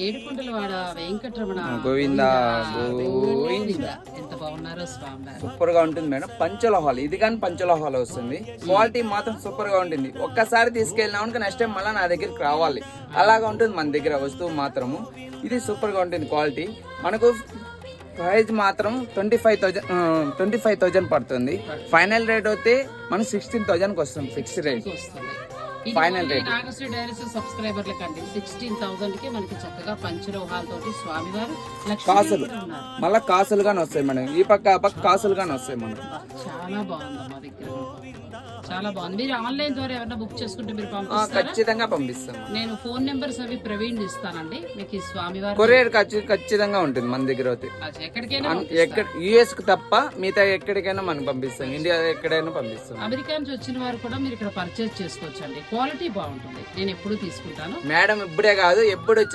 ఏడుకొండలవాడ వెంకటరమణ గోవింద గోవింద. ఎంత బాగున్నారో స్వామి. సూపర్ గా ఉంటుంది మేడం. పంచలోహాలు ఇది కానీ పంచలోహాలు వస్తుంది. క్వాలిటీ మాత్రం సూపర్ గా ఉంటుంది. ఒక్కసారి తీసుకెళ్ళినామనుకో నెక్స్ట్ టైం మళ్ళీ నా దగ్గరికి రావాలి. అలాగా ఉంటుంది మన దగ్గర వస్తువు మాత్రము. ఇది సూపర్ గా ఉంటుంది క్వాలిటీ. మనకు ప్రైస్ మాత్రం 25,000 పడుతుంది. ఫైనల్ రేట్ అయితే మనం 16,000కి వస్తుంది. ఫిక్స్డ్ రేట్ వస్తుంది. Final rate. నాగశ్రీ డైరీస్ సబ్స్క్రైబర్ల కంటే 16,000 కి మనకి చక్కగా పంచలోహాలతోటి స్వామివారు కాసులు లక్ష్మీ ఉన్నారు. మళ్ళీ కాసులు గాని వస్తాయి మేడం. ఈ పక్క ఆ పక్క కాసులు గాని వస్తాయి మనకు. చాలా బాగుంది మా దగ్గర. చాలా బాగుంది. మీరు ఆన్లైన్ ద్వారా ఎవరైనా బుక్ చేసుకుంటే మీరు పంపిస్తారా? ఖచ్చితంగా పంపిస్తాం. నేను ఫోన్ నెంబర్స్ అవి ప్రవీణ్ ఇస్తానండి మీకు. ఈ స్వామివారు కొరియర్ ఖచ్చితంగా ఉంటుంది మన దగ్గర అయితే. ఎక్కడికైనా ఎక్కడ యుఎస్ కు తప్ప మిగతా ఎక్కడికైనా మనం పంపిస్తాం. ఇండియా ఎక్కడైనా పంపిస్తాం. అమెరికా నుంచి వచ్చిన వారు కూడా మీరు ఇక్కడ పర్చేస్ చేసుకోవచ్చు అండి. క్వాలిటీ బాగుంటుంది. నేను ఎప్పుడు తీసుకుంటాను మేడం. ఇప్పుడే కాదు ఎప్పుడు